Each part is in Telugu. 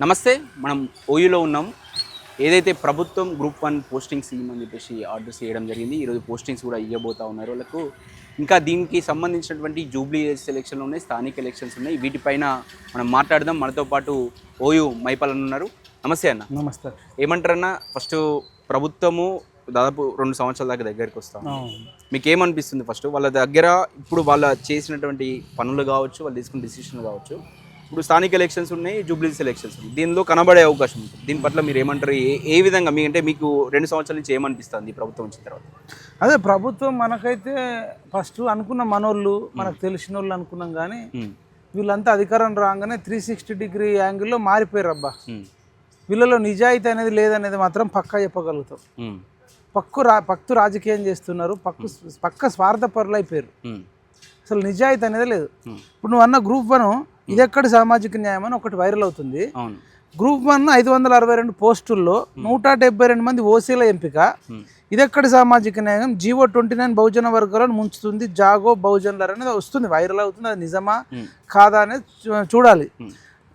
నమస్తే. మనం ఓయూలో ఉన్నాం. ఏదైతే ప్రభుత్వం గ్రూప్ 1 పోస్టింగ్స్ ఇవ్వమని చెప్పేసి ఆర్డర్స్ చేయడం జరిగింది. ఈరోజు పోస్టింగ్స్ కూడా ఇవ్వబోతా ఉన్నారు వాళ్ళకు. ఇంకా దీనికి సంబంధించినటువంటి జూబ్లీ ఎలక్షన్లు ఉన్నాయి, స్థానిక ఎలక్షన్స్ ఉన్నాయి. వీటిపైన మనం మాట్లాడదాం. మనతో పాటు ఓయూ మైపాలన్న ఉన్నారు. నమస్తే అన్న. నమస్తే. ఏమంటారన్న, ఫస్ట్ ప్రభుత్వము దాదాపు 2 సంవత్సరాల దాకా దగ్గరికి వస్తాం. మీకు ఏమనిపిస్తుంది? ఫస్ట్ వాళ్ళ దగ్గర ఇప్పుడు వాళ్ళ చేసినటువంటి పనులు కావచ్చు, వాళ్ళు తీసుకున్న డిసిషన్లు కావచ్చు, ఇప్పుడు స్థానిక ఎలక్షన్స్ ఉన్నాయి, జూబ్లీస్ ఎలక్షన్స్ ఉన్నాయి, దీనిలో కనబడే అవకాశం ఉంటుంది. దీని పట్ల మీరు ఏమంటారు? ఏ విధంగా అంటే మీకు 2 సంవత్సరాల నుంచి ఏమనిపిస్తుంది ప్రభుత్వం వచ్చిన తర్వాత? అదే ప్రభుత్వం మనకైతే ఫస్ట్ అనుకున్న మనోళ్ళు, మనకు తెలిసిన వాళ్ళు అనుకున్నాం, కానీ వీళ్ళంతా అధికారం రాగానే 360 డిగ్రీ యాంగిల్లో మారిపోయారు. అబ్బా, వీళ్ళలో నిజాయితీ అనేది లేదనేది మాత్రం పక్కా చెప్పగలుగుతాం. పక్కు రాజకీయం చేస్తున్నారు, పక్క స్వార్థపరులు అయిపోయారు. అసలు నిజాయితీ అనేది లేదు. ఇప్పుడు నువ్వు అన్న గ్రూప్ 1 ఇది ఎక్కడి సామాజిక న్యాయం అని ఒకటి వైరల్ అవుతుంది. గ్రూప్ 1 562 పోస్టుల్లో 172 మంది ఓసీల ఎంపిక. ఇది ఎక్కడి సామాజిక న్యాయం? జీవో 29 బహుజన వర్గాలను ముంచుతుంది, జాగో బహుజనులు అనేది వస్తుంది, వైరల్ అవుతుంది. అది నిజమా కాదా అనేది చూడాలి.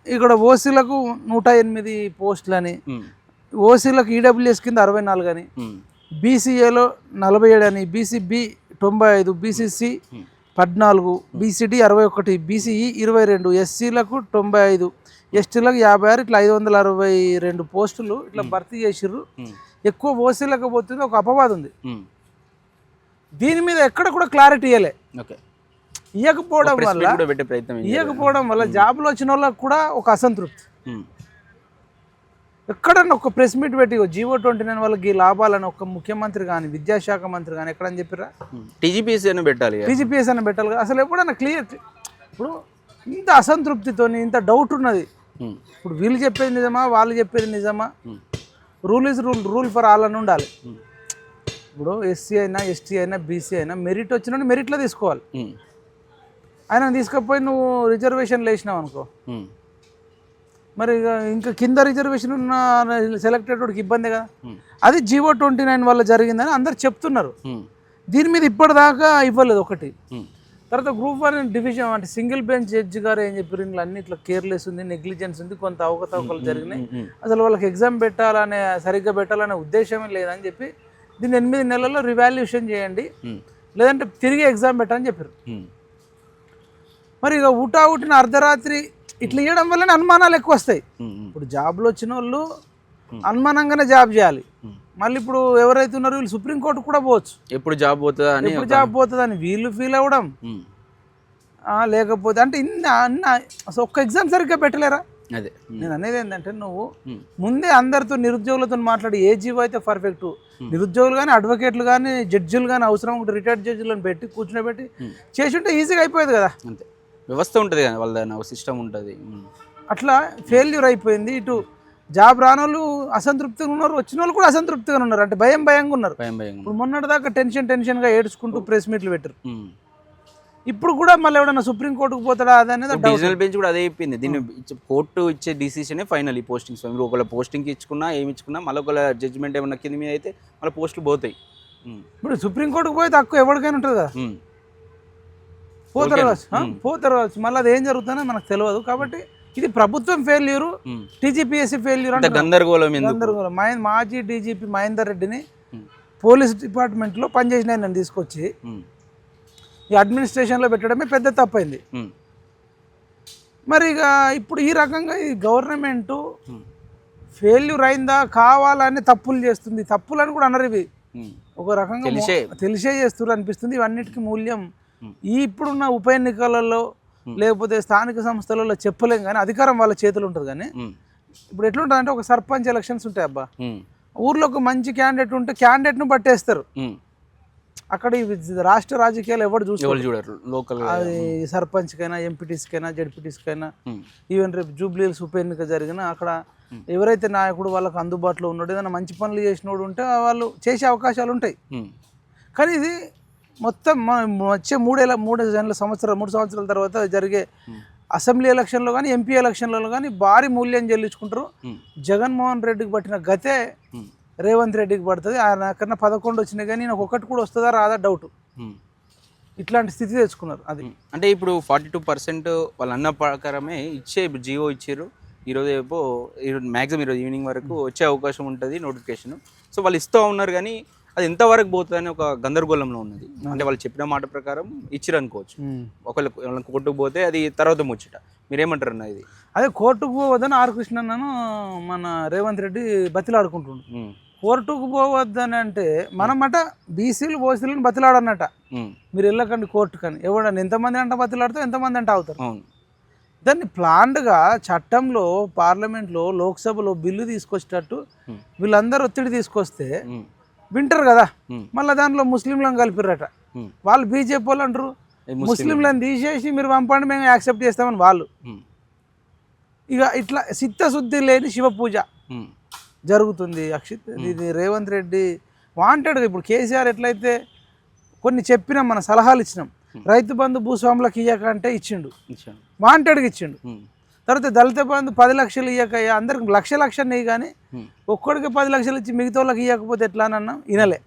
ఇక్కడ ఓసీలకు 108 పోస్టులని, ఓసీలకు ఈడబ్ల్యూఎస్ కింద 64 అని, బీసీఏలో 47 అని, బీసీబీ 95, బీసీసీ 14, బీసీడీ 61, బీసీఈ 22, ఎస్సీలకు 95, ఎస్టీలకు 56, ఇట్లా 562 పోస్టులు ఇట్లా భర్తీ చేసిర్రు. ఎక్కువ ఓసీలకు పోతుంది ఒక అపవాదం ఉంది. దీని మీద ఎక్కడ కూడా క్లారిటీ ఇవ్వకపోవడం వల్ల జాబ్లో వచ్చిన వాళ్ళకి కూడా ఒక అసంతృప్తి. ఎక్కడన్నా ఒక ప్రెస్ మీట్ పెట్టి జీవో 29 వాళ్ళకి లాభాలని ఒక ముఖ్యమంత్రి కానీ, విద్యాశాఖ మంత్రి కానీ ఎక్కడని చెప్పిరా? టీజీపీఎస్ అని పెట్టాలి కదా. అసలు ఎప్పుడన్నా క్లియర్? ఇప్పుడు ఇంత అసంతృప్తితో ఇంత డౌట్ ఉన్నది. ఇప్పుడు వీళ్ళు చెప్పేది నిజమా, వాళ్ళు చెప్పేది నిజమా? Rule is rule for all అని ఉండాలి. ఇప్పుడు ఎస్సీ అయినా, ఎస్టీ అయినా, బీసీ అయినా మెరిట్ వచ్చినట్టు మెరిట్లో తీసుకోవాలి. ఆయన తీసుకపోయి నువ్వు రిజర్వేషన్లు వేసినావు అనుకో, మరి ఇంకా కింద రిజర్వేషన్ ఉన్న సెలెక్టెడ్ వాడికి ఇబ్బంది కదా. అది జీవో 29 వల్ల జరిగిందని అందరు చెప్తున్నారు. దీని మీద ఇప్పటిదాకా ఇవ్వలేదు ఒకటి. తర్వాత గ్రూప్ 1 డివిజన్ అంటే సింగిల్ బెంచ్ జడ్జి గారు ఏం చెప్పారు, ఇంట్లో అన్ని ఇట్లా కేర్లెస్ ఉంది, నెగ్లిజెన్స్ ఉంది, కొంత అవకతవకలు జరిగినాయి, అసలు వాళ్ళకి ఎగ్జామ్ పెట్టాలనే సరిగ్గా పెట్టాలనే ఉద్దేశమే లేదని చెప్పి దీన్ని 8 నెలల్లో రివాల్యూషన్ చేయండి, లేదంటే తిరిగి ఎగ్జామ్ పెట్టాలని చెప్పారు. మరి ఇక ఊటావుటిన అర్ధరాత్రి ఇట్లా ఇవ్వడం వల్లనే అనుమానాలు ఎక్కువ వస్తాయి. ఇప్పుడు జాబ్లో వచ్చిన వాళ్ళు అనుమానంగానే జాబ్ చేయాలి. మళ్ళీ ఇప్పుడు ఎవరైతే ఉన్నారో వీళ్ళు సుప్రీంకోర్టు కూడా పోవచ్చు, ఎప్పుడు జాబ్ పోతుందని వీళ్ళు ఫీల్ అవ్వడం. లేకపోతే అంటే అసలు ఒక్క ఎగ్జామ్ సరిగ్గా పెట్టలేరా? అదే నేను అనేది ఏంటంటే, నువ్వు ముందే అందరితో నిరుద్యోగులతో మాట్లాడి ఏ జీవో అయితే పర్ఫెక్ట్, నిరుద్యోగులు కానీ, అడ్వకేట్లు కానీ, జడ్జిలు కానీ, అవసరం ఉంటే రిటైర్డ్ జడ్జిలను పెట్టి కూర్చోబెట్టి చేసి ఉంటే ఈజీగా అయిపోయేది కదా. అంతే వ్యవస్థ ఉంటుంది కదా, వాళ్ళ సిస్టమ్ ఉంటుంది. అట్లా ఫెయిల్యూర్ అయిపోయింది. ఇటు జాబ్ రానోళ్ళు అసంతృప్తిగా ఉన్నారు, వచ్చిన వాళ్ళు కూడా అసంతృప్తిగా ఉన్నారు. అంటే భయంగా ఉన్నారు. ఇప్పుడు మొన్నటిదాకా టెన్షన్గా ఏడ్చుకుంటూ ప్రెస్ మీట్లు పెట్టారు. ఇప్పుడు కూడా మళ్ళీ ఎవడన్నా సుప్రీంకోర్టుకు పోతాడా అనేది డివిజనల్ బెంచ్ కూడా అదే చెప్పింది. దీన్ని కోర్టు ఇచ్చే డిసిషనే ఫైనల్. ఈ పోస్టింగ్స్ మీరు ఒకవేళ పోస్టింగ్కి ఇచ్చుకున్నా ఏమి ఇచ్చుకున్నా మళ్ళీ ఒకవేళ జడ్జిమెంట్ ఏమన్నా కింద మీద అయితే మళ్ళీ పోస్టులు పోతాయి. ఇప్పుడు సుప్రీంకోర్టుకు పోతే తక్కువ ఎవరికైనా ఉంటుంది కదా, పోతారు కావచ్చు. మళ్ళీ అది ఏం జరుగుతుందో మనకు తెలియదు. కాబట్టి ఇది ప్రభుత్వం ఫెయిల్యూరు, టీజీపీఎస్సీ ఫెయిల్యూర్ అంటే గందరగోళం. మాజీ డీజీపీ మహేందర్ రెడ్డిని పోలీస్ డిపార్ట్మెంట్లో పనిచేసిన ఆయన తీసుకొచ్చి ఈ అడ్మినిస్ట్రేషన్లో పెట్టడమే పెద్ద తప్పైంది. మరి ఇక ఇప్పుడు ఈ రకంగా ఈ గవర్నమెంట్ ఫెయిల్యూర్ అయిందా, కావాలని తప్పులు చేస్తుంది. తప్పులని కూడా అనరు, ఇవి ఒక రకంగా తెలిసే చేస్తున్నారు అనిపిస్తుంది. ఇవన్నిటికీ మూల్యం ఈ ఇప్పుడున్న ఉప ఎన్నికలలో లేకపోతే స్థానిక సంస్థలలో చెప్పలేం, కానీ అధికారం వాళ్ళ చేతులు ఉంటుంది. కానీ ఇప్పుడు ఎట్లుంటుంది అంటే, ఒక సర్పంచ్ ఎలక్షన్స్ ఉంటాయి. అబ్బా, ఊర్లో ఒక మంచి క్యాండిడేట్ ఉంటే క్యాండిడేట్ను పట్టేస్తారు. అక్కడ రాష్ట్ర రాజకీయాలు ఎవరు చూడరు. లోకల్ అది సర్పంచ్కైనా, ఎంపీటీస్కైనా, జడ్పీటీస్కైనా, ఈవెన్ రేపు జూబ్లీహిల్స్ ఉప ఎన్నిక జరిగినా అక్కడ ఎవరైతే నాయకుడు వాళ్ళకు అందుబాటులో ఉన్నాడు, ఏదైనా మంచి పనులు చేసినోడు ఉంటే వాళ్ళు చేసే అవకాశాలు ఉంటాయి. కానీ ఇది మొత్తం వచ్చే 3 సంవత్సరాల తర్వాత జరిగే అసెంబ్లీ ఎలక్షన్లో కానీ, ఎంపీ ఎలక్షన్లలో కానీ భారీ మూల్యం చెల్లించుకుంటారు. జగన్మోహన్ రెడ్డికి పట్టిన గతే రేవంత్ రెడ్డికి పడుతుంది. ఆయన కన్నా 11 వచ్చినాయి, కానీ నాకు ఒకటి కూడా వస్తుందా రాదా డౌట్. ఇట్లాంటి స్థితి తెచ్చుకున్నారు. అది అంటే ఇప్పుడు 42% వాళ్ళ అన్న ప్రకారమే ఇచ్చే జీవో ఇచ్చారు. ఈరోజు రేపు ఈరోజు మ్యాక్సిమం ఈరోజు ఈవినింగ్ వరకు వచ్చే అవకాశం ఉంటుంది నోటిఫికేషన్. సో వాళ్ళు ఇస్తూ ఉన్నారు కానీ అది ఎంతవరకు పోతుందని ఒక గందరగోళంలో ఉన్నది. అంటే వాళ్ళు చెప్పిన మాట ప్రకారం ఇచ్చిరు అనుకోవచ్చు. ఒకవేళ కోర్టుకు పోతే అది తర్వాత ముచ్చట. మీరేమంటారు అన్న ఇది? అదే కోర్టుకు పోవద్దని ఆర్ కృష్ణన్నను మన రేవంత్ రెడ్డి బతిలాడుకుంటుండు. కోర్టుకు పోవద్దని అంటే మనమట బీసీలు ఓసీలను బతిలాడన్నట, మీరు వెళ్ళకండి కోర్టు కానీ. ఎవడని ఎంతమంది అంట బతిలాడితే ఎంతమంది అంట అవుతారు. దాన్ని ప్లాన్డ్గా చట్టంలో పార్లమెంట్లో లోక్సభలో బిల్లు తీసుకొచ్చేటట్టు వీళ్ళందరూ ఒత్తిడి తీసుకొస్తే వింటారు కదా. మళ్ళీ దాంట్లో ముస్లింలను కలిపిరట. వాళ్ళు బీజేపీ వాళ్ళు అంటారు ముస్లింలను తీసేసి మీరు పంపండి మేము యాక్సెప్ట్ చేస్తామని వాళ్ళు. ఇక ఇట్లా చిత్తశుద్ధి లేని శివ పూజ జరుగుతుంది. ఇది రేవంత్ రెడ్డి వాంటెడ్గా ఇప్పుడు కేసీఆర్ ఎట్లయితే కొన్ని చెప్పినాం, మన సలహాలు ఇచ్చినాం, రైతు బంధు భూస్వాములకు ఇయ్యకంటే ఇచ్చిండు, వాంటెడ్గా ఇచ్చిండు. తర్వాత దళిత బంధు 10 లక్షలు ఇయ్యక అందరికి లక్ష నెయ్యి కానీ ఒక్కడికి 10 లక్షలు ఇచ్చి మిగతా వాళ్ళకి ఇవ్వకపోతే ఎట్లా అని అన్నాం, వినలే.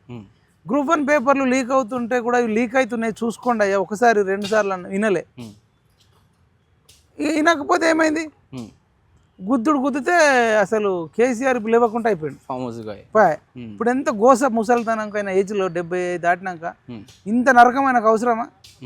గ్రూప్ 1 పేపర్లు లీక్ అవుతుంటే కూడా ఇవి లీక్ అవుతున్నాయి చూసుకోండి అయ్యా, ఒకసారి 2 సార్లు అన్న వినలే. వినకపోతే ఏమైంది, గుద్దితే అసలు కేసీఆర్ లేవకుండా అయిపోయింది. ఇప్పుడు ఎంత గోస ముసలితనంకైనా ఏజ్లో 70 దాటినాక ఇంత నరకం ఆయనకు అవసరమా?